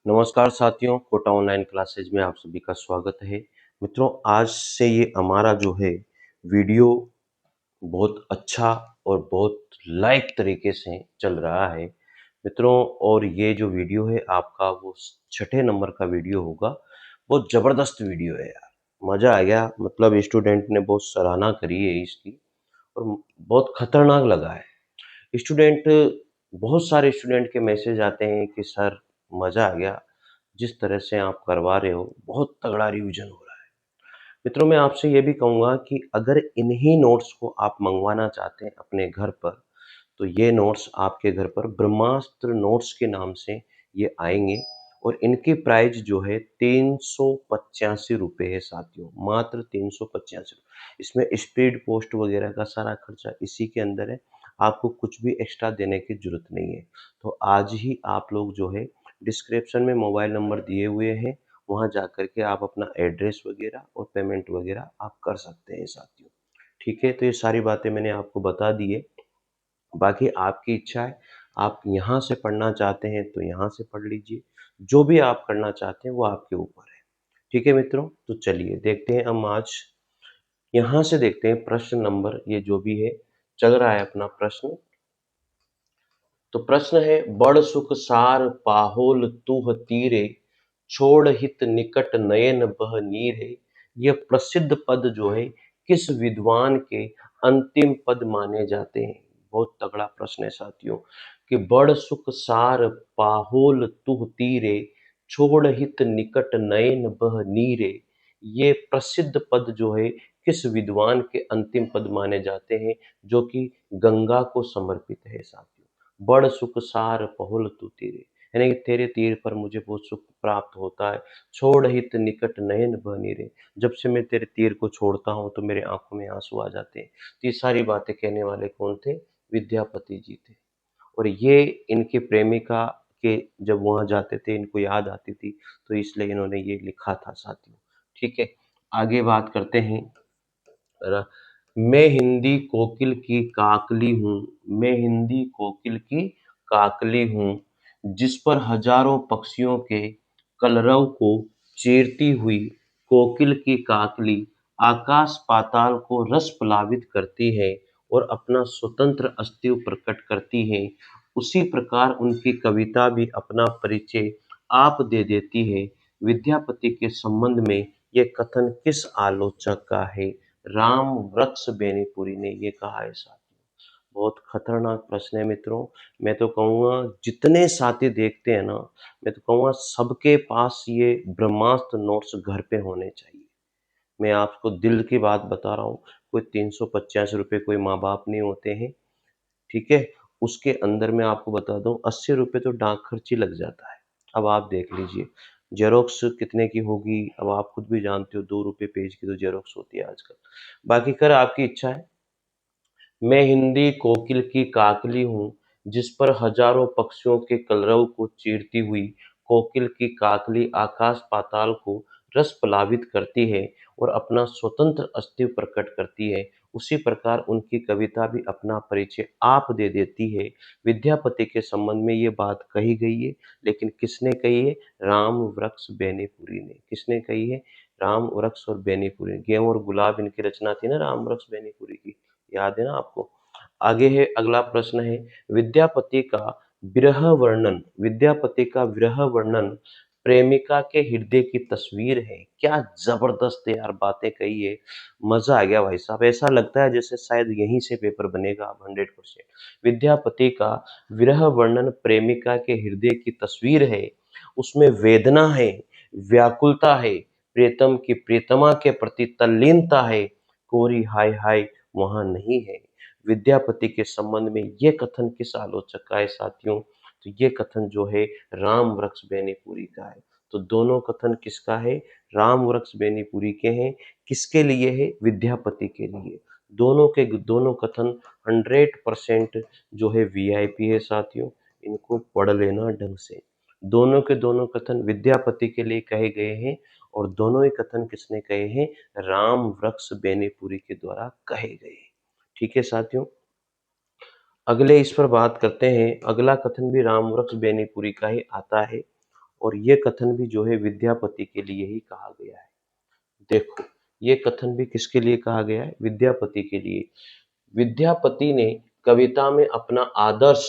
नमस्कार साथियों, Kota online classes में आप सभी का स्वागत है। मित्रों, आज से ये हमारा जो है वीडियो बहुत अच्छा और बहुत लाइक तरीके से चल रहा है मित्रों। और ये जो वीडियो है आपका वो छठे नंबर का वीडियो होगा। बहुत ज़बरदस्त वीडियो है यार, मज़ा आ गया। मतलब स्टूडेंट ने बहुत सराहना करी है इसकी और बहुत खतरनाक लगा है। स्टूडेंट बहुत सारे स्टूडेंट के मैसेज आते हैं कि सर मज़ा आ गया, जिस तरह से आप करवा रहे हो बहुत तगड़ा रिवीजन हो रहा है। मित्रों, मैं आपसे ये भी कहूँगा कि अगर इन्हीं नोट्स को आप मंगवाना चाहते हैं अपने घर पर, तो ये नोट्स आपके घर पर ब्रह्मास्त्र नोट्स के नाम से ये आएंगे। और इनकी प्राइस जो है 385 रुपये है साथियों, मात्र 385। इसमें स्पीड पोस्ट वगैरह का सारा खर्चा इसी के अंदर है, आपको कुछ भी एक्स्ट्रा देने की जरूरत नहीं है। तो आज ही आप लोग जो है डिस्क्रिप्शन में मोबाइल नंबर दिए हुए हैं, वहाँ जा कर के आप अपना एड्रेस वगैरह और पेमेंट वगैरह आप कर सकते हैं साथियों। ठीक है, तो ये सारी बातें मैंने आपको बता दी है। बाकी आपकी इच्छा है, आप यहाँ से पढ़ना चाहते हैं तो यहाँ से पढ़ लीजिए, जो भी आप करना चाहते हैं वो आपके ऊपर है। ठीक है मित्रों, तो चलिए देखते हैं हम आज यहाँ से देखते हैं प्रश्न नंबर, ये जो भी है चल रहा है अपना प्रश्न। तो प्रश्न है, बड़ सुख सार पाहोल तुह तीरे, छोड़ हित निकट नयन बह नीरे। ये प्रसिद्ध पद जो है किस विद्वान के अंतिम पद माने जाते हैं? बहुत तगड़ा प्रश्न है साथियों कि बड़ सुख सार पाहोल तुह तीरे, छोड़ हित निकट नयन बह नीरे। ये प्रसिद्ध पद जो है किस विद्वान के अंतिम पद माने जाते हैं, जो कि गंगा को समर्पित है साथियों। बड़ सुख सार पहुल तू तीरे, यानी कि तेरे तीर पर मुझे बहुत सुख प्राप्त होता है। छोड़ हित निकट नयन बह रे, जब से मैं तेरे तीर को छोड़ता हूँ तो मेरे आंखों में आंसू आ जाते हैं। तो ये सारी बातें कहने वाले कौन थे? विद्यापति जी थे। और ये इनके प्रेमिका के जब वहां जाते थे इनको याद आती थी, तो इसलिए इन्होंने ये लिखा था साथियों। ठीक है, आगे बात करते हैं। मैं हिंदी कोकिल की काकली हूँ, मैं हिंदी कोकिल की काकली हूँ, जिस पर हजारों पक्षियों के कलरव को चीरती हुई कोकिल की काकली आकाश पाताल को रस प्लावित करती है और अपना स्वतंत्र अस्तित्व प्रकट करती है। उसी प्रकार उनकी कविता भी अपना परिचय आप दे देती है। विद्यापति के संबंध में ये कथन किस आलोचक का है? राम वृक्ष बेनीपुरी ने ये कहा है साथियों। बहुत खतरनाक प्रश्न है मित्रों। मैं तो कहूँगा जितने साथी देखते हैं ना, मैं तो कहूँगा सबके पास ये ब्रह्मास्त्र नोट्स घर पे होने चाहिए। मैं आपको दिल की बात बता रहा हूँ, कोई 385 रुपये कोई माँ बाप नहीं होते हैं। ठीक है, उसके अंदर मैं आपको बता दूं 80 रुपये तो डाक खर्च ही लग जाता है। अब आप देख लीजिए जेरोक्स कितने की होगी, अब आप खुद भी जानते हो 2 रुपये पेज की तो जेरोक्स होती है आजकल। बाकी कर आपकी इच्छा है। मैं हिंदी कोकिल की काकली हूँ, जिस पर हजारों पक्षियों के कलरव को चीरती हुई कोकिल की काकली आकाश पाताल को रस प्लावित करती है और अपना स्वतंत्र अस्तित्व प्रकट करती है। उसी प्रकार उनकी कविता भी अपना परिचय आप दे देती है। विद्यापति के संबंध में ये बात कही गई है, लेकिन किसने कही है? राम वृक्ष बेनीपुरी ने। किसने कही है? राम वृक्ष और बेनीपुरी। गेहूं और गुलाब इनकी रचना थी ना राम वृक्ष बेनीपुरी की, याद है ना आपको? आगे है अगला प्रश्न है, विद्यापति का विरह वर्णन, विद्यापति का विरह वर्णन प्रेमिका के हृदय की तस्वीर है। क्या जबरदस्त यार बातें कही है, मजा आ गया भाई साहब। ऐसा लगता है जैसे शायद यहीं से पेपर बनेगा अब 100%। विद्यापति का विरह वर्णन प्रेमिका के हृदय की तस्वीर है, उसमें वेदना है, व्याकुलता है, प्रीतम की प्रीतमा के प्रति तल्लीनता है, कोरी हाय हाय वहां नहीं है। विद्यापति के संबंध में ये कथन किस आलोचक का है साथियों? तो ये कथन जो है राम वृक्ष बेनीपुरी का है। तो दोनों कथन किसका है? राम वृक्ष बेनीपुरी के हैं। किसके लिए है? विद्यापति के लिए। दोनों के दोनों कथन 100% जो है वीआईपी है साथियों, इनको पढ़ लेना ढंग से। दोनों के दोनों कथन विद्यापति के लिए कहे गए हैं और दोनों ही कथन किसने कहे हैं? राम वृक्ष बेनीपुरी के द्वारा कहे गए हैं। ठीक है साथियों, अगले इस पर बात करते हैं। अगला कथन भी राम वृक्ष बेनीपुरी का ही आता है और ये कथन भी जो है विद्यापति के लिए ही कहा गया है। देखो, ये कथन भी किसके लिए कहा गया है? विद्यापति के लिए। विद्यापति ने कविता में अपना आदर्श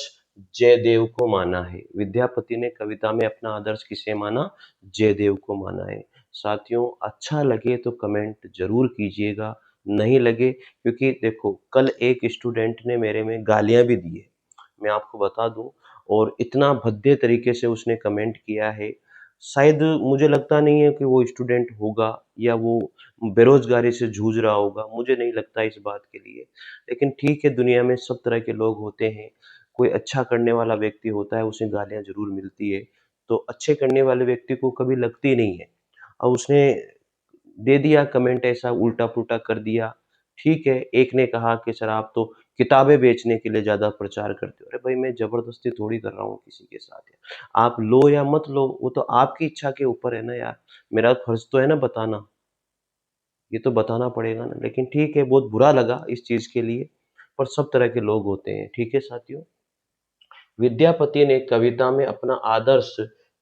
जयदेव को माना है। विद्यापति ने कविता में अपना आदर्श किसे माना? जयदेव को माना है। साथियों, अच्छा लगे तो कमेंट जरूर कीजिएगा, नहीं लगे, क्योंकि देखो कल एक स्टूडेंट ने मेरे में गालियां भी दी है, मैं आपको बता दूं, और इतना भद्दे तरीके से उसने कमेंट किया है। शायद मुझे लगता नहीं है कि वो स्टूडेंट होगा या वो बेरोजगारी से जूझ रहा होगा, मुझे नहीं लगता इस बात के लिए। लेकिन ठीक है, दुनिया में सब तरह के लोग होते हैं, कोई अच्छा करने वाला व्यक्ति होता है, उसे गालियाँ ज़रूर मिलती है, तो अच्छे करने वाले व्यक्ति को कभी लगती नहीं है। और उसने दे दिया कमेंट, ऐसा उल्टा-पुल्टा कर दिया, ठीक है। एक ने कहा कि सर आप तो किताबें बेचने के लिए ज़्यादा प्रचार करते हो। अरे भाई, मैं ज़बरदस्ती थोड़ी कर रहा हूँ किसी के साथ यार। आप लो या मत लो, वो तो आपकी इच्छा के ऊपर है ना यार। मेरा फर्ज़ तो है ना बताना। ये तो बताना पड़ेगा ना। लेकिन ठीक है, बहुत बुरा लगा इस चीज़ के लिए, पर सब तरह के लोग होते हैं, ठीक है साथियों। विद्यापति ने कविता में अपना आदर्श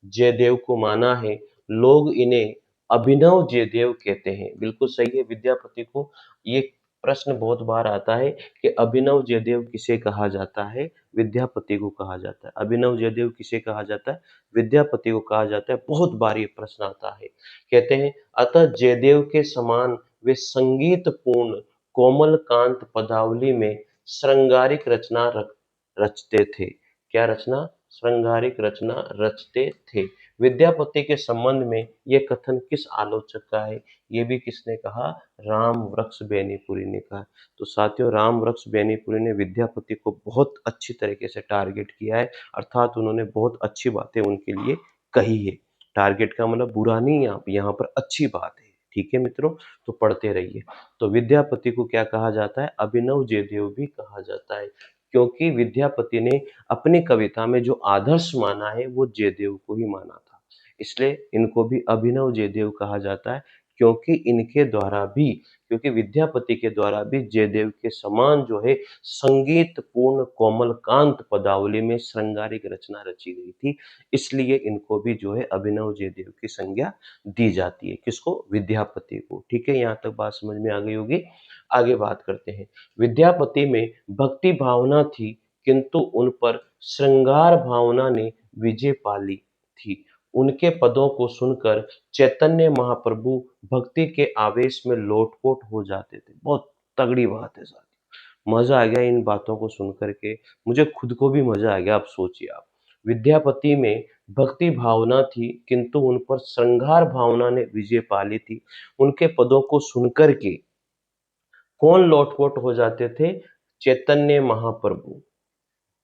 जयदेव को माना है। लोग इन्हें अभिनव जयदेव कहते हैं। बिल्कुल सही है। विद्यापति को ये प्रश्न बहुत बार आता है कि अभिनव जयदेव किसे कहा जाता है? विद्यापति को कहा जाता है। अभिनव जयदेव किसे कहा जाता है? विद्यापति को कहा जाता है। बहुत बार ये प्रश्न आता है। कहते हैं, अतः जयदेव के समान वे संगीत पूर्ण कोमल कांत पदावली में श्रृंगारिक रचना रचते थे। क्या रचना? श्रृंगारिक रचना रचते थे। विद्यापति के संबंध में ये कथन किस आलोचक का है? ये भी किसने कहा? राम वृक्ष बेनीपुरी ने कहा। तो साथियों, राम वृक्ष बेनीपुरी ने विद्यापति को बहुत अच्छी तरीके से टारगेट किया है, अर्थात उन्होंने बहुत अच्छी बातें उनके लिए कही है। टारगेट का मतलब बुरा नहीं, आप यहाँ पर अच्छी बात है, ठीक है मित्रों। तो पढ़ते रहिए। तो विद्यापति को क्या कहा जाता है? अभिनव जयदेव भी कहा जाता है, क्योंकि विद्यापति ने अपनी कविता में जो आदर्श माना है वो जयदेव को ही माना था, इसलिए इनको भी अभिनव जयदेव कहा जाता है। क्योंकि इनके द्वारा भी, क्योंकि विद्यापति के द्वारा भी जयदेव के समान जो है संगीत पूर्ण कोमल कांत पदावली में श्रृंगारिक रचना रची गई थी, इसलिए इनको भी जो है अभिनव जयदेव की संज्ञा दी जाती है। किसको? विद्यापति को। ठीक है, यहाँ तक बात समझ में आ गई होगी। आगे बात करते हैं। विद्यापति में भक्ति भावना थी, किंतु उन पर श्रृंगार भावना ने विजय पा ली थी। उनके पदों को सुनकर चैतन्य महाप्रभु भक्ति के आवेश में लोटपोट हो जाते थे। बहुत तगड़ी बात है साथियों, मजा आ गया इन बातों को सुन करके, मुझे खुद को भी मजा आ गया। आप सोचिए, आप विद्यापति में भक्ति भावना थी, किंतु उन पर श्रृंगार भावना ने विजय पा ली थी। उनके पदों को सुनकर के कौन लोटपोट हो जाते थे? चैतन्य महाप्रभु,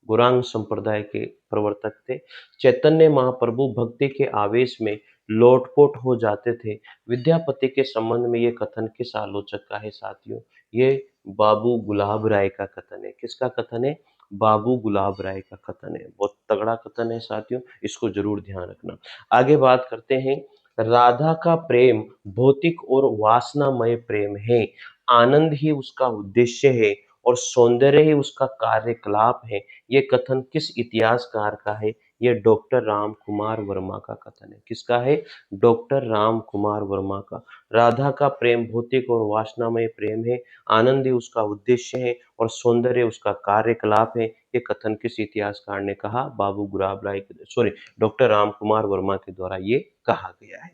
गौरांग संप्रदाय के प्रवर्तक थे। चैतन्य महाप्रभु भक्ति के आवेश में लोटपोट हो जाते थे। विद्यापति के संबंध में ये कथन किस आलोचक का है साथियों? ये बाबू गुलाब राय का कथन है। किसका कथन है? बाबू गुलाब राय का कथन है। बहुत तगड़ा कथन है साथियों, इसको जरूर ध्यान रखना। आगे बात करते हैं। राधा का प्रेम भौतिक और वासनामय प्रेम है। आनंद ही उसका उद्देश्य है और सौंदर्य ही उसका कार्यकलाप है। ये कथन किस इतिहासकार का है? ये डॉक्टर राम कुमार वर्मा का कथन है। किसका है? डॉक्टर राम कुमार वर्मा का। राधा का प्रेम भौतिक और वासनामय प्रेम है, आनंद ही उसका उद्देश्य है और सौंदर्य उसका कार्यकलाप है। ये कथन किस इतिहासकार ने कहा? बाबू गुलाब राय, सॉरी, डॉक्टर राम कुमार वर्मा के द्वारा ये कहा गया है।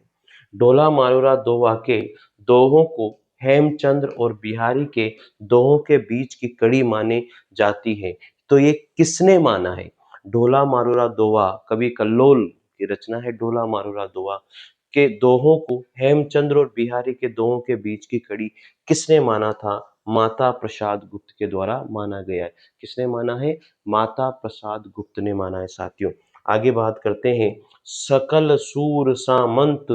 डोला मारूरा दोहा के दोहों को हेमचंद्र और बिहारी के दोहों के बीच की कड़ी माने जाती है। तो ये किसने माना है? ढोला मारूरा दोहा कवि कल्लोल की रचना है। ढोला मारूरा दोहा के दोहों को हेमचंद्र और बिहारी के दोहों के बीच की कड़ी किसने माना था? माता प्रसाद गुप्त के द्वारा माना गया है। किसने माना है? माता प्रसाद गुप्त ने माना है साथियों। आगे बात करते हैं। सकल सूर सामंत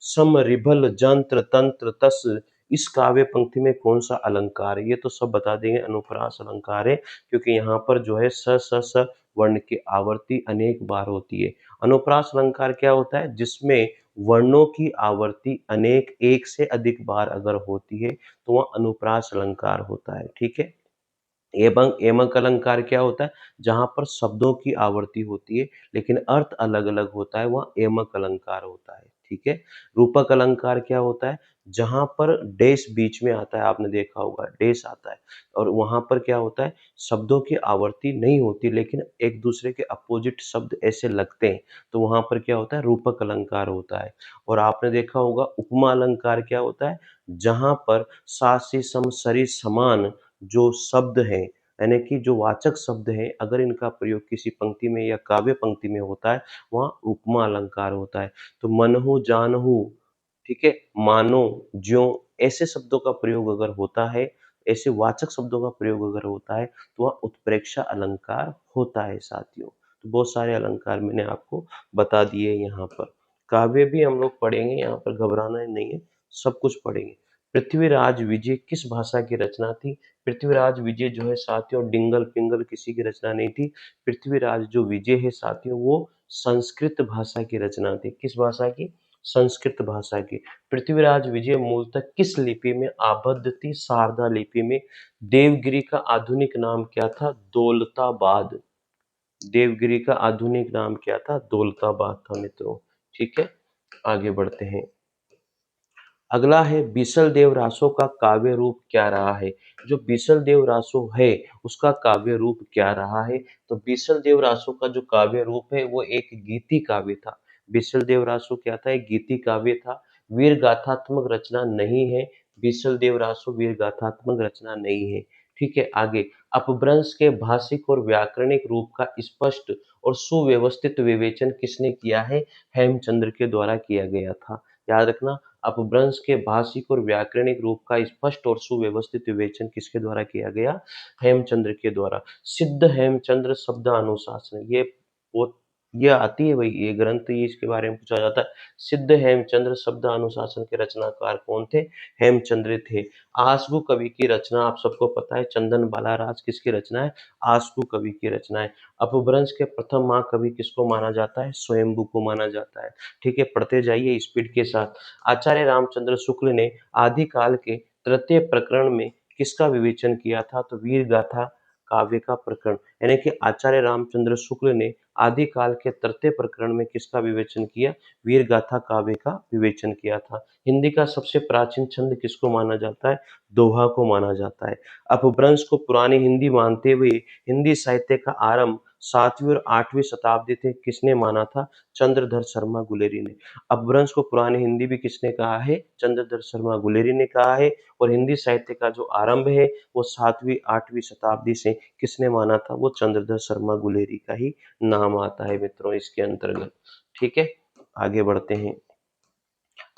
समरिभल जंत्र तंत्र तस, इस काव्य पंक्ति में कौन सा अलंकार है? ये तो सब बता देंगे, अनुप्रास अलंकार है, क्योंकि यहाँ पर जो है स स स वर्ण की आवर्ती अनेक बार होती है। अनुप्रास अलंकार क्या होता है? जिसमें वर्णों की आवर्ती अनेक, एक से अधिक बार अगर होती है तो वह अनुप्रास अलंकार होता है। ठीक है। एवं एमक अलंकार क्या होता है? जहाँ पर शब्दों की आवर्ती होती है लेकिन अर्थ अलग-अलग होता है, वहाँ एमक अलंकार होता है, ठीक है? रूपक अलंकार क्या होता है? जहाँ पर डैश बीच में आता है, आपने देखा होगा डैश आता है और वहाँ पर क्या होता है? शब्दों की आवर्ती नहीं होती लेकिन एक दूसरे के अपोजिट शब्द ऐसे लगते हैं, तो वहाँ पर क्या होता है? रूपक अलंकार होता है। और आपने देखा होगा उपमा अलंकार क्या होता है? जहाँ पर सा, से, सम, सरि, समान जो शब्द हैं, यानी कि जो वाचक शब्द हैं, अगर इनका प्रयोग किसी पंक्ति में या काव्य पंक्ति में होता है, वहाँ उपमा अलंकार होता है। तो मनहु जानहु, ठीक है, मानो, ज्यों, ऐसे शब्दों का प्रयोग अगर होता है, ऐसे वाचक शब्दों का प्रयोग अगर होता है, तो वहाँ उत्प्रेक्षा अलंकार होता है साथियों। तो बहुत सारे अलंकार मैंने आपको बता दिए यहाँ पर। काव्य भी हम लोग पढ़ेंगे, यहाँ पर घबराना नहीं है, सब कुछ पढ़ेंगे। पृथ्वीराज विजय किस भाषा की रचना थी? पृथ्वीराज विजय जो है साथियों, डिंगल पिंगल किसी की रचना नहीं थी। पृथ्वीराज जो विजय है साथियों, वो संस्कृत भाषा की रचना थी। किस भाषा की? संस्कृत भाषा की। पृथ्वीराज विजय मूलतः किस लिपि में आबद्ध थी? शारदा लिपि में। देवगिरी का आधुनिक नाम क्या था? दौलताबाद। देवगिरी का आधुनिक नाम क्या था? दौलताबाद था मित्रों। ठीक है, आगे बढ़ते हैं। अगला है बीसल देव रासो का काव्य रूप क्या रहा है? जो बीसल देव रासो है उसका काव्य रूप क्या रहा है? तो बीसल देव रासो का जो काव्य रूप है वो एक गीति काव्य था। बीसल देव रासो क्या था? एक गीति काव्य था। वीर गाथात्मक रचना नहीं है। बीसल देव रासो वीर गाथात्मक रचना नहीं है। ठीक है, आगे। अपभ्रंश के भाषिक और व्याकरणिक रूप का स्पष्ट और सुव्यवस्थित विवेचन किसने किया है? हेमचंद्र के द्वारा किया गया था। याद रखना, अपभ्रंश के भाषिक और व्याकरणिक रूप का स्पष्ट और सुव्यवस्थित विवेचन किसके द्वारा किया गया? हेमचंद्र के द्वारा। सिद्ध हेमचंद्र शब्द अनुशासन, ये आती है भाई, ये ग्रंथ, ये इसके बारे में पूछा जाता है। सिद्ध हेमचंद्र शब्द अनुशासन के रचनाकार कौन थे? हेमचंद्र थे। आशु कवि की रचना आप सबको पता है, चंदन बालाराज किसकी रचना है? आशु कवि की रचना है। अपभ्रंश के प्रथम महाकवि किसको माना जाता है? स्वयंभू को माना जाता है। ठीक है, पढ़ते जाइए स्पीड के साथ। आचार्य रामचंद्र शुक्ल ने आदिकाल के तृतीय प्रकरण में किसका विवेचन किया था? तो वीर गाथा काव्य का प्रकरण, यानी कि आचार्य रामचंद्र शुक्ल ने आदिकाल के तृतीय प्रकरण में किसका विवेचन किया? वीर गाथा काव्य का विवेचन किया था। हिंदी का सबसे प्राचीन छंद किसको माना जाता है? दोहा को माना जाता है। अपभ्रंश को पुरानी हिंदी मानते हुए हिंदी साहित्य का आरंभ 7वीं और 8वीं शताब्दी थे, किसने माना था? चंद्रधर शर्मा गुलेरी ने। अपभ्रंश को पुरानी हिंदी भी किसने कहा है? चंद्रधर शर्मा गुलेरी ने कहा है। और हिंदी साहित्य का जो आरंभ है वो 7वीं 8वीं शताब्दी से किसने माना था? वो चंद्रधर शर्मा गुलेरी का ही नाम आता है मित्रों इसके अंतर्गत। ठीक है, आगे बढ़ते हैं।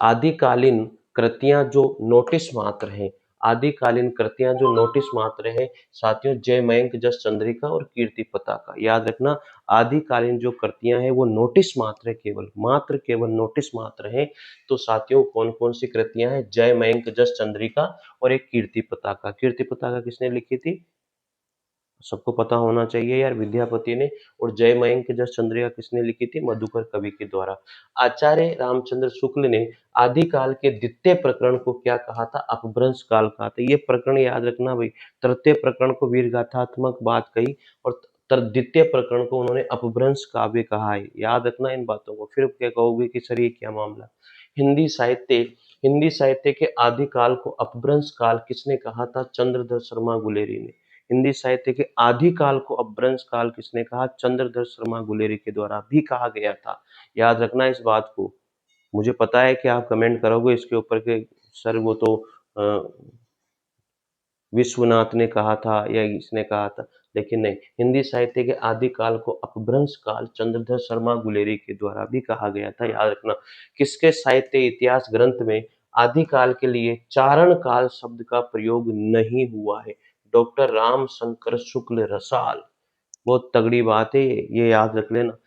आदिकालीन कृतियां जो नोटिस मात्र हैं, आदिकालीन कृतियां जो नोटिस मात्र है साथियों, जयमयंक जस चंद्रिका और कीर्ति पताका। याद रखना, आदिकालीन जो कृतियां हैं वो नोटिस मात्र है, केवल नोटिस मात्र है। तो साथियों कौन कौन सी कृतियां हैं? जयमयंक जस चंद्रिका और एक कीर्ति पताका। कीर्ति पताका किसने लिखी थी? सबको पता होना चाहिए यार, विद्यापति ने। और जय मयंक जस चंद्रिका किसने लिखी थी? मधुकर कवि के द्वारा। आचार्य रामचंद्र शुक्ल ने आदिकाल के द्वितीय प्रकरण को क्या कहा था? अपभ्रंश काल कहा था। ये प्रकरण याद रखना भाई, तृतीय प्रकरण को वीर गाथात्मक बात कही और द्वितीय प्रकरण को उन्होंने अपभ्रंश काव्य कहा है। याद रखना इन बातों को, फिर क्या कहोगे कि सर ये क्या मामला। हिंदी साहित्य हिंदी साहित्य के आदिकाल को अपभ्रंश काल किसने कहा था? चंद्रधर शर्मा गुलेरी ने। हिंदी साहित्य के आदिकाल को अपभ्रंश काल किसने कहा? चंद्रधर शर्मा गुलेरी के द्वारा भी कहा गया था। याद रखना इस बात को। मुझे पता है कि आप कमेंट करोगे इसके ऊपर के सर वो तो विश्वनाथ ने कहा था या इसने कहा था, लेकिन नहीं, हिंदी साहित्य के आदिकाल को अपभ्रंश काल चंद्रधर शर्मा गुलेरी के द्वारा भी कहा गया था। याद रखना। किसके साहित्य इतिहास ग्रंथ में आदिकाल के लिए चारण काल शब्द का प्रयोग नहीं हुआ है? डॉक्टर राम शंकर शुक्ल रसाल। बहुत तगड़ी बात है ये याद रख लेना।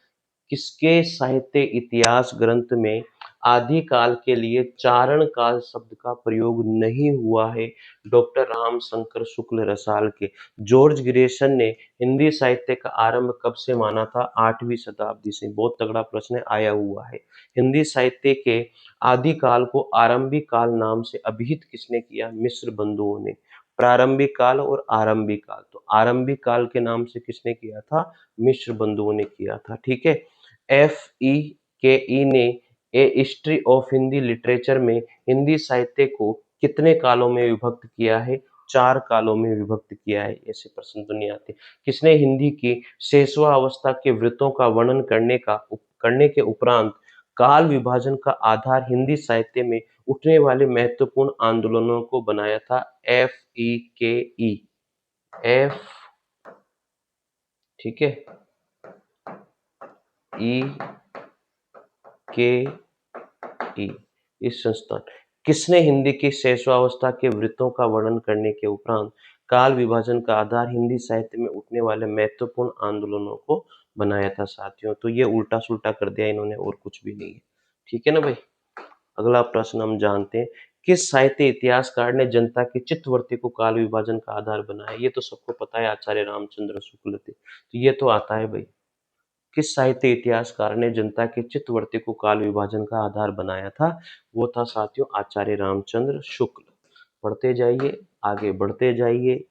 किसके साहित्य इतिहास ग्रंथ में आदिकाल के लिए चारण काल शब्द का प्रयोग नहीं हुआ है? डॉक्टर राम शंकर शुक्ल रसाल के। जॉर्ज ग्रेसन ने हिंदी साहित्य का आरंभ कब से माना था? 8वीं शताब्दी से। बहुत तगड़ा प्रश्न आया हुआ है। हिंदी साहित्य के आदिकाल को आरंभिक काल नाम से अभिहित किसने किया? मिस्र बंधुओं ने। प्रारंभिक काल और आरंभिक काल। तो आरंभिक काल के नाम से किसने किया था? मिश्र बंधुओं ने किया था। ठीक है। FEKE ने ए हिस्ट्री ऑफ हिंदी लिटरेचर में हिंदी साहित्य को कितने कालों में विभक्त किया है? 4 कालों में विभक्त किया है। ऐसे प्रश्न तो नहीं आते। किसने हिंदी की शेषवावस्था के वृत्तों का वर्णन करने के उपरांत काल विभाजन का आधार हिंदी साहित्य में उठने वाले महत्वपूर्ण आंदोलनों को बनाया था? FEKE। एफ, ठीक है, EKE, इस संस्थान। किसने हिंदी की शेषवावस्था के वृत्तों का वर्णन करने के उपरांत काल विभाजन का आधार हिंदी साहित्य में उठने वाले महत्वपूर्ण आंदोलनों को बनाया था साथियों? तो ये उल्टा सुल्टा कर दिया इन्होंने और कुछ भी नहीं है। ठीक है ना भाई। अगला प्रश्न हम जानते हैं, किस साहित्य इतिहासकार ने जनता की चित्तवृत्ति को काल विभाजन का आधार बनाया? ये तो सबको पता है, आचार्य रामचंद्र शुक्ल थे। तो ये तो आता है भाई। किस साहित्य इतिहासकार ने जनता के चित्तवृत्ति को काल विभाजन का आधार बनाया था? वो था साथियों आचार्य रामचंद्र शुक्ल। पढ़ते जाइए, आगे बढ़ते जाइए।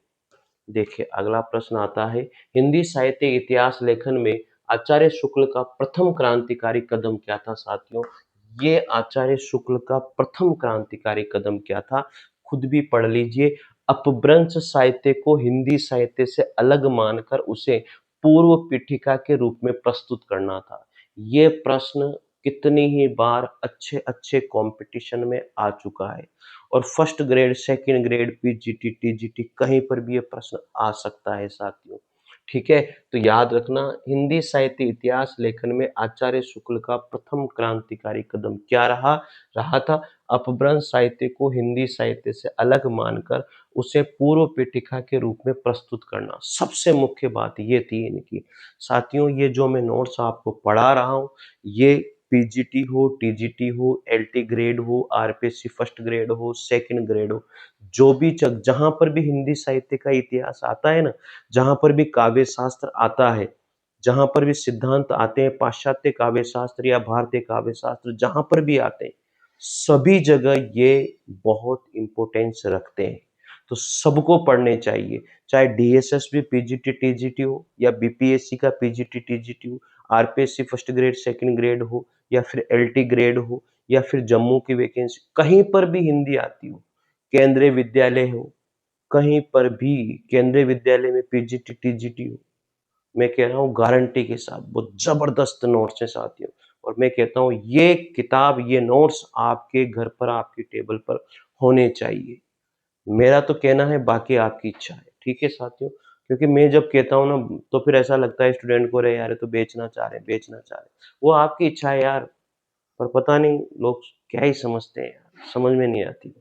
देखिए अगला प्रश्न आता है, हिंदी साहित्य इतिहास लेखन में आचार्य शुक्ल का प्रथम क्रांतिकारी कदम क्या था साथियों? ये आचार्य शुक्ल का प्रथम क्रांतिकारी कदम क्या था? खुद भी पढ़ लीजिए। अपभ्रंश साहित्य को हिंदी साहित्य से अलग मानकर उसे पूर्व पीठिका के रूप में प्रस्तुत करना था। ये प्रश्न कितनी ही बार अच्छे अच्छे कंपटीशन में आ चुका है और first grade, second grade, PGT, TGT कहीं पर भी ये प्रश्न आ सकता है साथियों। ठीक है। तो याद रखना, हिंदी साहित्य इतिहास लेखन में आचार्य शुक्ल का प्रथम क्रांतिकारी कदम क्या रहा था? अपभ्रंश साहित्य को हिंदी साहित्य से अलग मानकर उसे पूर्व पीठिका के रूप में प्रस्तुत करना। सबसे मुख्य बात ये थी इनकी साथियों। ये जो मैं नोट्स आपको पढ़ा रहा हूँ, ये पीजीटी हो, टीजीटी हो, एलटी ग्रेड हो, आरपीएससी फर्स्ट ग्रेड हो, सेकंड ग्रेड हो, जो भी जहां पर भी हिंदी साहित्य का इतिहास आता है ना, जहां पर भी काव्य शास्त्र आता है, जहां पर भी सिद्धांत आते हैं, पाश्चात्य काव्य शास्त्र या भारतीय काव्य शास्त्र जहां पर भी आते हैं, सभी जगह ये बहुत इंपॉर्टेंस रखते हैं। तो सबको पढ़ने चाहिए, चाहे डीएसएसबी पीजीटी टीजीटी हो या बीपीएससी का पीजीटी टीजीटी हो, RPSC first grade second grade हो या फिर एलटी ग्रेड हो या फिर जम्मू की वैकेंसी, कहीं पर भी हिंदी आती हो, केंद्रीय विद्यालय हो, कहीं पर भी केंद्रीय विद्यालय में पीजीटी टीजीटी हो, मैं कह रहा हूँ गारंटी के साथ बहुत जबरदस्त नोट्स है साथियों। और मैं कहता हूँ ये किताब, ये नोट्स आपके घर पर, आपकी टेबल पर होने चाहिए। मेरा तो कहना है, बाकी आपकी इच्छा है। ठीक है साथियों। क्योंकि मैं जब कहता हूँ ना, तो फिर ऐसा लगता है स्टूडेंट को, रे यार तो बेचना चाह रहे हैं, बेचना चाह रहे हैं। वो आपकी इच्छा है यार, पर पता नहीं लोग क्या ही समझते हैं यार, समझ में नहीं आती।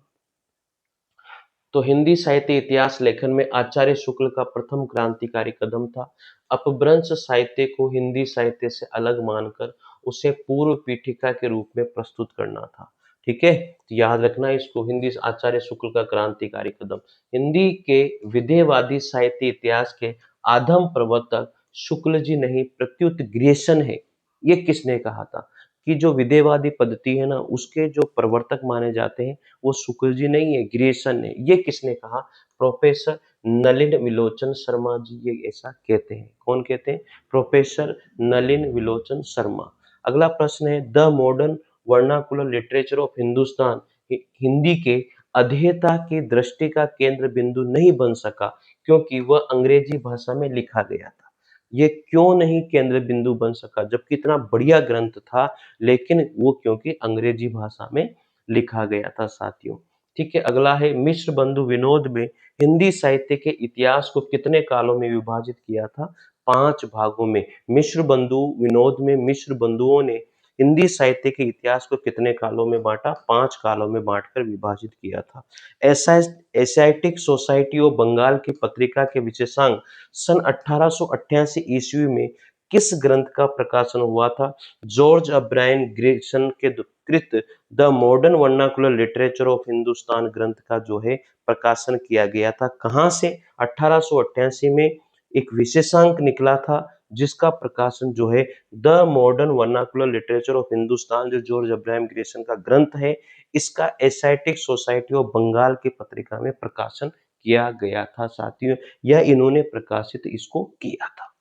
तो हिंदी साहित्य इतिहास लेखन में आचार्य शुक्ल का प्रथम क्रांतिकारी कदम था अपभ्रंश साहित्य को हिंदी साहित्य से अलग मानकर उसे पूर्व पीठिका के रूप में प्रस्तुत करना था। ठीक है। तो याद रखना इसको, हिंदी आचार्य शुक्ल का क्रांतिकारी कदम। हिंदी के विधेयवादी साहित्य इतिहास के आधम प्रवर्तक शुक्ल जी नहीं प्रत्युत ग्रेसन है। ये किसने कहा था कि जो विधेयवादी पद्धति है ना, उसके जो प्रवर्तक माने जाते हैं वो शुक्ल जी नहीं है, ग्रेसन है। ये किसने कहा? प्रोफेसर नलिन विलोचन शर्मा जी ये ऐसा कहते हैं। कौन कहते हैं? प्रोफेसर नलिन विलोचन शर्मा। अगला प्रश्न है, the modern vernacular literature of Hindustan Hindi के अध्येता की दृष्टि का केंद्र बिंदु नहीं बन सका क्योंकि वह अंग्रेजी भाषा में लिखा गया था। ये क्यों नहीं केंद्र बिंदु बन सका, जबकि इतना बढ़िया ग्रंथ था, लेकिन वो क्योंकि अंग्रेजी भाषा में लिखा गया था साथियों। ठीक है। अगला है, मिश्र बंधु विनोद में हिंदी साहित्य के इतिहास को कितने कालों में विभाजित किया था? 5 भागों में। मिश्र बंधु विनोद में मिश्र बंधुओं ने हिंदी साहित्य के इतिहास को कितने कालों में बांटा? 5 कालों में बांटकर विभाजित किया था। एशियाटिक सोसाइटी ऑफ बंगाल की पत्रिका के विशेषांक सन 1888 ईस्वी में किस ग्रंथ का प्रकाशन हुआ था? जॉर्ज अब्रायन ग्रेसन के कृत the modern vernacular literature of Hindustan ग्रंथ का जो है प्रकाशन किया गया था। कहां से? 1888 में एक विशेषांक निकला था जिसका प्रकाशन जो है the modern vernacular literature of Hindustan, जो जॉर्ज अब्राहम ग्रेसन का ग्रंथ है, इसका एशियाटिक सोसाइटी ऑफ बंगाल की पत्रिका में प्रकाशन किया गया था साथियों, या इन्होंने प्रकाशित इसको किया था।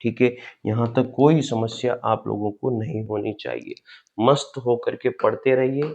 ठीक है, यहाँ तक कोई समस्या आप लोगों को नहीं होनी चाहिए। मस्त होकर के पढ़ते रहिए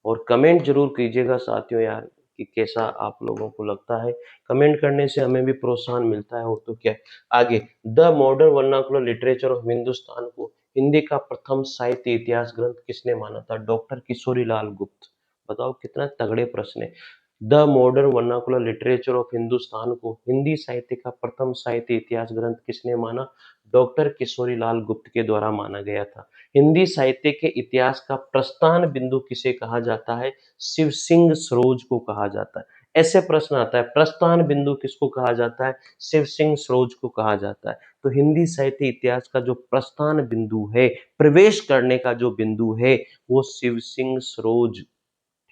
और कमेंट जरूर कीजिएगा साथियों यार कि कैसा आप लोगों को लगता है। कमेंट करने से हमें भी प्रोत्साहन मिलता है, और तो क्या है। आगे, the modern vernacular literature of Hindustan को हिंदी का प्रथम साहित्य इतिहास ग्रंथ किसने माना था? डॉक्टर किशोरी लाल गुप्त। बताओ कितना तगड़े प्रश्न है। The modern vernacular literature of Hindustan को हिंदी साहित्य का प्रथम साहित्य इतिहास ग्रंथ किसने माना? डॉक्टर किशोरी लाल गुप्त के द्वारा माना गया था। हिंदी साहित्य के इतिहास का प्रस्थान बिंदु किसे कहा जाता है? शिव सिंह सरोज को कहा जाता है। ऐसे प्रश्न आता है, प्रस्थान बिंदु किसको कहा जाता है? शिव सिंह सरोज को कहा जाता है। तो हिंदी साहित्य इतिहास का जो प्रस्थान बिंदु है, प्रवेश करने का जो बिंदु है, वो शिव सिंह सरोज,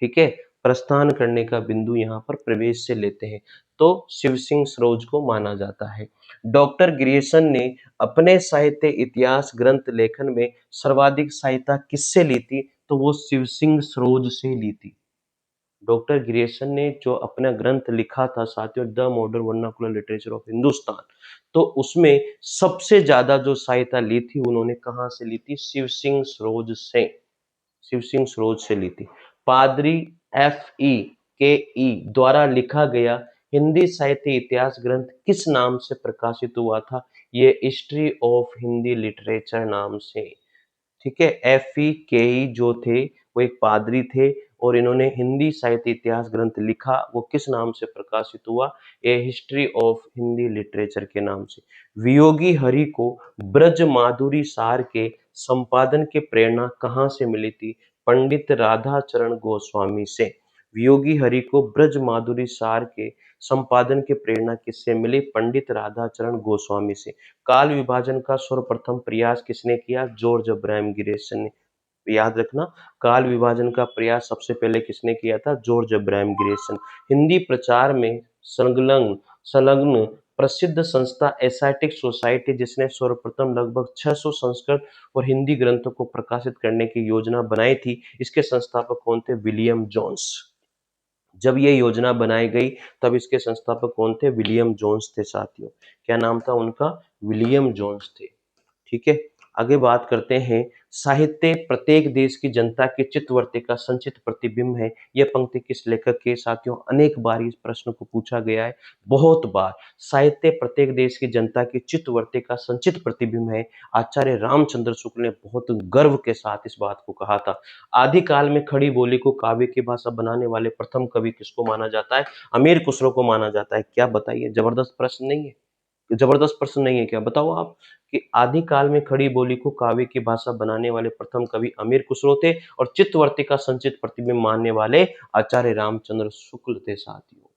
ठीक है, प्रस्थान करने का बिंदु यहाँ पर प्रवेश से लेते हैं, तो शिव सिंह सरोज को माना जाता है। डॉक्टर ग्रियर्सन ने अपने साहित्य इतिहास ग्रंथ लेखन में सर्वाधिक सहायता किससे ली थी? तो वो शिव सिंह सरोज से ली थी। डॉक्टर ग्रियर्सन ने जो अपना ग्रंथ लिखा था साथियों, the modern vernacular literature of Hindustan, तो उसमें सबसे ज्यादा जो सहायता ली थी उन्होंने कहाँ से ली थी? शिव सिंह सरोज से, शिव सिंह सरोज से ली थी। पादरी FE द्वारा लिखा गया हिंदी साहित्य इतिहास ग्रंथ किस नाम से प्रकाशित हुआ था? ये हिस्ट्री ऑफ हिंदी लिटरेचर नाम से। ठीक है, FE जो थे वो एक पादरी थे, और इन्होंने हिंदी साहित्य इतिहास ग्रंथ लिखा, वो किस नाम से प्रकाशित हुआ? ए हिस्ट्री ऑफ हिंदी लिटरेचर के नाम से। वियोगी हरि को ब्रज माधुरी सार के संपादन की प्रेरणा कहाँ से मिली थी? पंडित राधाचरण गोस्वामी से। वियोगी हरि को ब्रज माधुरी सार के संपादन की प्रेरणा किससे मिली? पंडित राधाचरण गोस्वामी से। काल विभाजन का सर्वप्रथम प्रयास किसने किया? जॉर्ज अब्राहम ग्रेसन ने। याद रखना, काल विभाजन का प्रयास सबसे पहले किसने किया था? George Abraham Grayson. हिंदी प्रचार में संलग्न संलग्न प्रसिद्ध संस्था एसाइटिक सोसाइटी, जिसने सर्वप्रथम लगभग 600 संस्कृत और हिंदी ग्रंथों को प्रकाशित करने की योजना बनाई थी, इसके संस्थापक कौन थे? William Jones. जब ये योजना बनाई गई तब इसके संस्थापक कौन थे? विलियम जोन्स थे साथियों। क्या नाम था उनका? विलियम जोन्स थे। ठीक है, आगे बात करते हैं। साहित्य प्रत्येक देश की जनता के चित्तवृत्ति का संचित प्रतिबिंब है। यह पंक्ति किस लेखक के? साथियों, अनेक बार इस प्रश्न को पूछा गया है, बहुत बार। साहित्य प्रत्येक देश की जनता की चित्तवृत्ति का संचित प्रतिबिंब है। आचार्य रामचंद्र शुक्ल ने बहुत गर्व के साथ इस बात को कहा था। आदिकाल में खड़ी बोली को काव्य की भाषा बनाने वाले प्रथम कवि किसको माना जाता है? अमीर खुसरो को माना जाता है। क्या बताइए, जबरदस्त प्रश्न नहीं है? जबरदस्त प्रश्न नहीं है क्या? बताओ आप कि आदिकाल में खड़ी बोली को काव्य की भाषा बनाने वाले प्रथम कवि अमीर खुसरो थे, और चित्तवृत्ति का संचित प्रतिबिंब मानने वाले आचार्य रामचंद्र शुक्ल थे साथियों।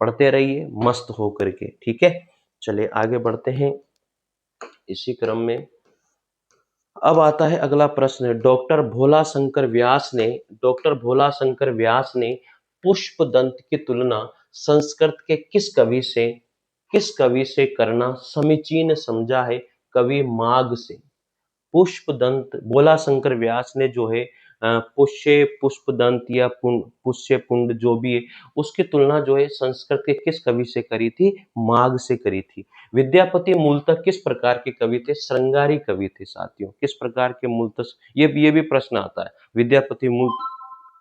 पढ़ते रहिए मस्त हो करके, ठीक है। चलिए आगे बढ़ते हैं इसी क्रम में। अब आता है अगला प्रश्न। डॉक्टर भोला शंकर व्यास ने पुष्पदंत की तुलना संस्कृत के किस कवि से करना समीचीन समझा है? कवि माघ से। पुष्पदंत, भोला शंकर व्यास ने जो है पुष्य पुष्पदंत या पुष्य पुंड जो भी है, उसकी तुलना जो है संस्कृत के किस कवि से करी थी? माघ से करी थी। विद्यापति मूलतः किस प्रकार के कवि थे? श्रृंगारी कवि थे साथियों। किस प्रकार के मूलतः, ये भी प्रश्न आता है।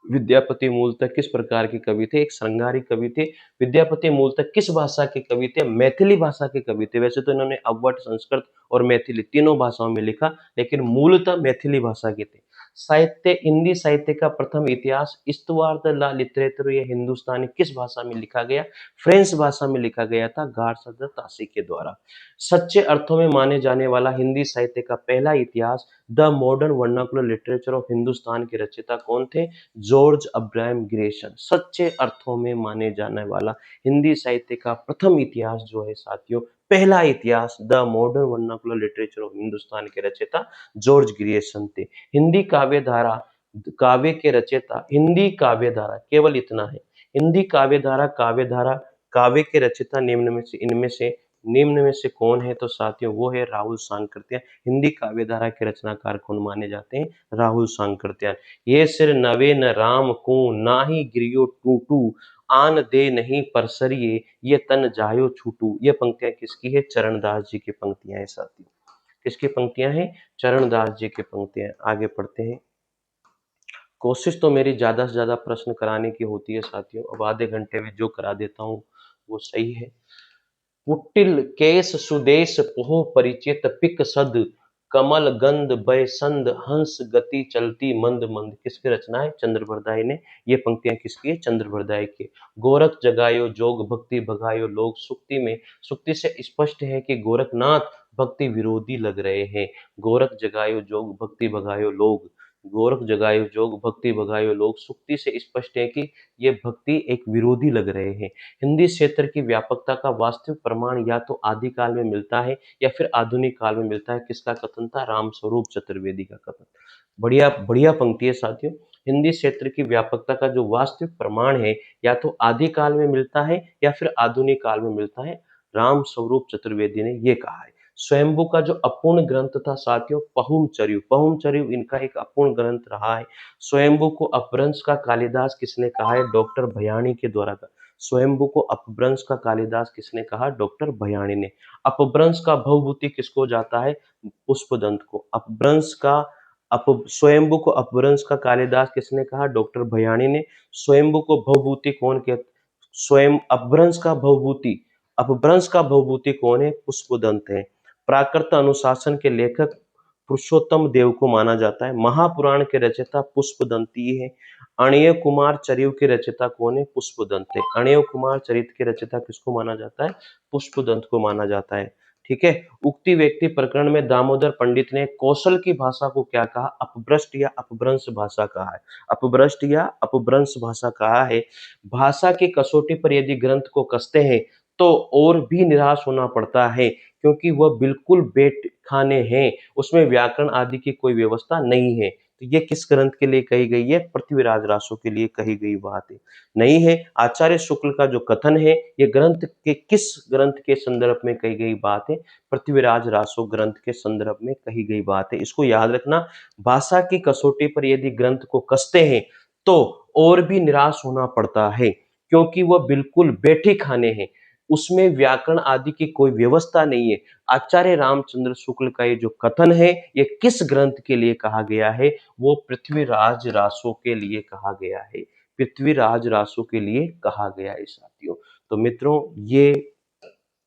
विद्यापति मूलतः किस प्रकार के कवि थे? एक श्रृंगारी कवि थे। विद्यापति मूलतः किस भाषा के कवि थे? मैथिली भाषा के कवि थे। वैसे तो इन्होंने अवध, संस्कृत और मैथिली तीनों भाषाओं में लिखा, लेकिन मूलतः मैथिली भाषा के थे। साहित्य, हिंदी साहित्य का प्रथम इतिहास स्तुवार्थ ला लिटरेचर या हिंदुस्तानी किस भाषा में लिखा गया? फ्रेंच भाषा में लिखा गया था, गार्सद तासी के द्वारा। सच्चे अर्थों में माने जाने वाला हिंदी साहित्य का पहला इतिहास the modern vernacular literature of Hindustan के रचयिता कौन थे? George Abraham Grayson. सच्चे अर्थों में माने जाने वाला हिंदी साहित्य का प्रथम इतिहास जो है साथियों, पहला इतिहास the modern vernacular literature of Hindustan के रचयिता जॉर्ज ग्रियर्सन थे। हिंदी काव्यधारा, काव्य के रचयिता, हिंदी काव्यधारा केवल इतना है। हिंदी काव्यधारा काव्य के रचयिता निम्न में से कौन है? तो साथियों वो है राहुल सांकृत्यायन। हिंदी काव्यधारा के रचनाकार कौन माने जाते हैं? राहुल सांकृत्यायन। ये सिर नवे न राम को, ना ही गिरियो टूटू, आन दे नहीं परसरिए, ये तन जायो छूटू। ये पंक्तियां किसकी है? चरणदास जी की पंक्तियां हैं साथियों। किसकी पंक्तियां हैं? चरणदास जी की पंक्तियां। आगे पढ़ते हैं। कोशिश तो मेरी ज्यादा से ज्यादा प्रश्न कराने की होती है साथियों, अब आधे घंटे में जो करा देता हूँ वो सही है। कुटिल केस सुदेश पोह परिचित पिक सद, कमल गंध बयसंद हंस गति चलती मंद मंद। किसकी रचना है? चंद्रबरदाई ने। ये पंक्तियां किसकी है? चंद्रबरदाई की। गोरख जगायो जोग भक्ति भगायो लोग, सुक्ति में, सुक्ति से स्पष्ट है कि गोरखनाथ भक्ति विरोधी लग रहे हैं। गोरख जगायो जोग भक्ति भगायो लोग, गोरख जगायो जोग भक्ति भगायो लोग, सुक्ति से स्पष्ट है कि ये भक्ति एक विरोधी लग रहे हैं। हिंदी क्षेत्र की व्यापकता का वास्तविक प्रमाण या तो आदिकाल में मिलता है या फिर आधुनिक काल में मिलता है। किसका कथन था? रामस्वरूप चतुर्वेदी का कथन। बढ़िया बढ़िया पंक्ति है साथियों। हिंदी क्षेत्र की व्यापकता का जो वास्तविक प्रमाण है या तो आदिकाल में मिलता है या फिर आधुनिक काल में मिलता है। रामस्वरूप चतुर्वेदी ने ये कहा है। स्वयंभू का जो अपूर्ण ग्रंथ था साथियों, पहुमचर्यू, पहुमचर्यू इनका एक अपूर्ण ग्रंथ रहा है। स्वयंभू को अपभ्रंश का कालिदास किसने कहा है? डॉक्टर भयाणी के द्वारा कहा। स्वयंभू को अपभ्रंश का कालिदास किसने कहा? डॉक्टर भयाणी ने। अपभ्रंश का भवभूति किसको जाता है? पुष्पदंत को। अपभ्रंश का अप स्वयंभू को अपभ्रंश का कालिदास किसने कहा? डॉक्टर भयाणी ने। स्वयंभू को भवभूति कौन कहते? स्वयं अपभ्रंश का भवभूति, अपभ्रंश का भवभूति कौन है? पुष्पदंत है। प्राकृत अनुशासन के लेखक पुरुषोत्तम देव को माना जाता है। महापुराण के रचयिता पुष्पदंती है। अणीय कुमार चरिव के रचयिता कौन है? पुष्पदंत है। अणीय कुमार चरित के रचयिता किसको माना जाता है? पुष्पदंत को माना जाता है। ठीक है। उक्ति व्यक्ति प्रकरण में दामोदर पंडित ने कौशल की भाषा को क्या कहा? अपभ्रष्ट या अपभ्रंश भाषा कहा है। अपभ्रष्ट या अपभ्रंश भाषा कहा है। भाषा की कसौटी पर यदि ग्रंथ को कसते हैं तो और भी निराश होना पड़ता है, क्योंकि वह बिल्कुल बेट खाने हैं, उसमें व्याकरण आदि की कोई व्यवस्था नहीं है। तो ये किस ग्रंथ के लिए कही गई है? पृथ्वीराज रासो के लिए कही गई बात है। नहीं है। आचार्य शुक्ल का जो कथन है, ये ग्रंथ के किस ग्रंथ के संदर्भ में कही गई बात है? पृथ्वीराज रासो ग्रंथ के संदर्भ में कही गई बात है। इसको याद रखना। भाषा की कसौटी पर यदि ग्रंथ को कसते हैं तो और भी निराश होना पड़ता है, क्योंकि वह बिल्कुल बैठे खाने हैं, उसमें व्याकरण आदि की कोई व्यवस्था नहीं है। आचार्य रामचंद्र शुक्ल का ये जो कथन है, ये किस ग्रंथ के लिए कहा गया है? वो पृथ्वीराज रासो के लिए कहा गया है। पृथ्वीराज रासो के लिए कहा गया है साथियों। तो मित्रों, ये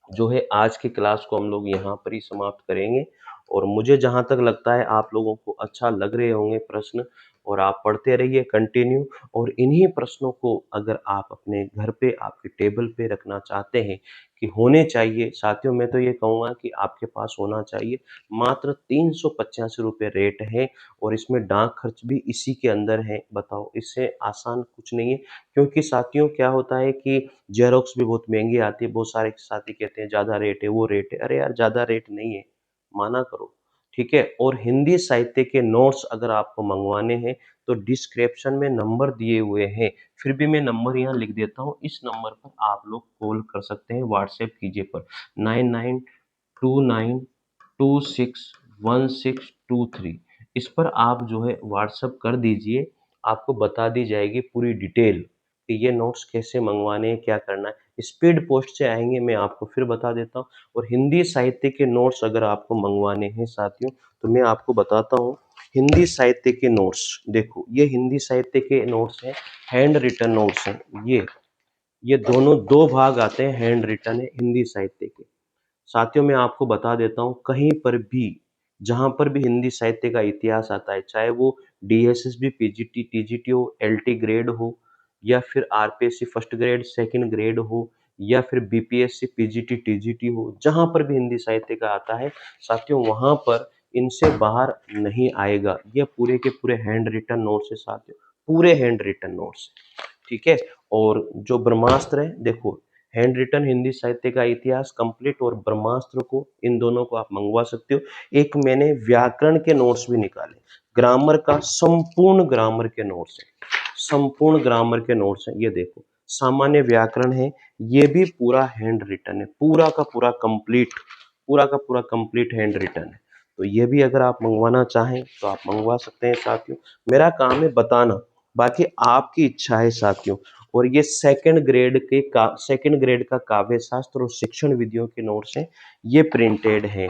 जो है आज की क्लास को हम लोग यहाँ पर ही समाप्त करेंगे। और मुझे जहाँ तक लगता है आप लोगों को अच्छा लग रहे होंगे प्रश्न, और आप पढ़ते रहिए कंटिन्यू। और इन्हीं प्रश्नों को अगर आप अपने घर पे, आपके टेबल पे रखना चाहते हैं कि होने चाहिए साथियों, मैं तो ये कहूँगा कि आपके पास होना चाहिए। मात्र 385 रुपये रेट है और इसमें डाक खर्च भी इसी के अंदर है। बताओ, इससे आसान कुछ नहीं है। क्योंकि साथियों क्या होता है कि जेरोक्स भी बहुत महंगी आती है। बहुत सारे साथी कहते हैं ज़्यादा रेट है, वो रेट है। अरे यार, ज़्यादा रेट नहीं है, माना करो। ठीक है। और हिंदी साहित्य के नोट्स अगर आपको मंगवाने हैं तो डिस्क्रिप्शन में नंबर दिए हुए हैं। फिर भी मैं नंबर यहाँ लिख देता हूँ। इस नंबर पर आप लोग कॉल कर सकते हैं, व्हाट्सएप कीजिए पर 9929261623। इस पर आप जो है व्हाट्सएप कर दीजिए। आपको बता दी जाएगी पूरी डिटेल कि ये नोट्स कैसे मंगवाने हैं, क्या करना है। स्पीड पोस्ट से आएंगे, मैं आपको फिर बता देता हूँ। और हिंदी साहित्य के नोट्स अगर आपको मंगवाने हैं साथियों, तो मैं आपको बताता हूँ। हिंदी साहित्य के नोट्स देखो, ये हिंदी साहित्य के नोट्स हैं, हैंड रिटन नोट्स हैं। ये दोनों दो भाग आते हैं, हैंड रिटन है हिंदी साहित्य के। साथियों, मैं आपको बता देता हूँ, कहीं पर भी जहां पर भी हिंदी साहित्य का इतिहास आता है, चाहे वो डीएसएसबी पीजीटी टीजीटी हो, एलटी ग्रेड हो, या फिर RPSC first grade second grade हो, या फिर बीपीएससी पीजीटी टीजीटी हो, जहां पर भी हिंदी साहित्य का आता है साथियों, वहां पर इनसे बाहर नहीं आएगा। ये पूरे के पूरे हैंड रिटन नोट्स है साथियों, पूरे हैंड रिटन नोट्स। ठीक है। और जो ब्रह्मास्त्र है, देखो, हैंड रिटन हिंदी साहित्य का इतिहास कंप्लीट और ब्रह्मास्त्र को, इन दोनों को आप मंगवा सकते हो। एक मैंने व्याकरण के नोट्स भी निकाले, ग्रामर का, संपूर्ण ग्रामर के नोट्स है, संपूर्ण ग्रामर के नोट्स हैं। ये देखो, सामान्य व्याकरण है, ये भी पूरा हैंड रिटन है, पूरा का पूरा कंप्लीट, पूरा का पूरा कंप्लीट हैंड रिटन है। तो ये भी अगर आप मंगवाना चाहें तो आप मंगवा सकते हैं साथियों। मेरा काम है बताना, बाकी आपकी इच्छा है साथियों। और ये सेकंड ग्रेड का काव्य शास्त्र और शिक्षण विधियों के नोट्स हैं, ये प्रिंटेड हैं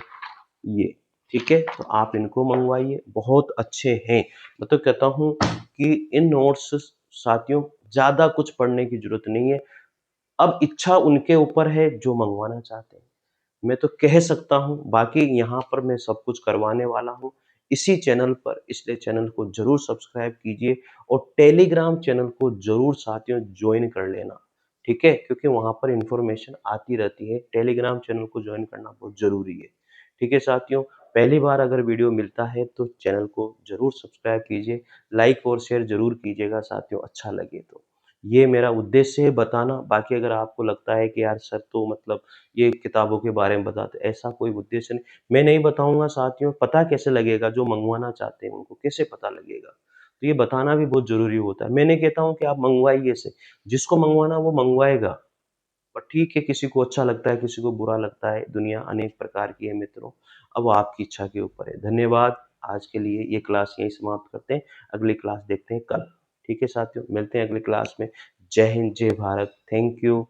ये, ठीक है। तो आप इनको मंगवाइए, बहुत अच्छे हैं। मैं तो कहता हूँ कि इन नोट्स साथियों ज़्यादा कुछ पढ़ने की जरूरत नहीं है। अब इच्छा उनके ऊपर है जो मंगवाना चाहते हैं। मैं तो कह सकता हूँ, बाकी यहाँ पर मैं सब कुछ करवाने वाला हूँ इसी चैनल पर, इसलिए चैनल को जरूर सब्सक्राइब कीजिए और टेलीग्राम चैनल को जरूर साथियों ज्वाइन कर लेना, ठीक है, क्योंकि वहां पर इंफॉर्मेशन आती रहती है। टेलीग्राम चैनल को ज्वाइन करना बहुत जरूरी है, ठीक है साथियों। पहली बार अगर वीडियो मिलता है तो चैनल को जरूर सब्सक्राइब कीजिए, लाइक और शेयर जरूर कीजिएगा साथियों, अच्छा लगे तो। ये मेरा उद्देश्य है बताना। बाकी अगर आपको लगता है कि यार सर तो मतलब ये किताबों के बारे में बताते, ऐसा कोई उद्देश्य नहीं। मैं नहीं बताऊंगा साथियों, पता कैसे लगेगा? जो मंगवाना चाहते हैं उनको कैसे पता लगेगा? तो ये बताना भी बहुत जरूरी होता है। मैं नहीं कहता हूँ कि आप मंगवाइए से, जिसको मंगवाना वो मंगवाएगा, पर ठीक है, किसी को अच्छा लगता है, किसी को बुरा लगता है। दुनिया अनेक प्रकार की है मित्रों, अब वो आपकी इच्छा के ऊपर है। धन्यवाद। आज के लिए ये क्लास यहीं समाप्त करते हैं, अगली क्लास देखते हैं कल, ठीक है साथियों, मिलते हैं अगली क्लास में। जय हिंद, जय भारत, थैंक यू।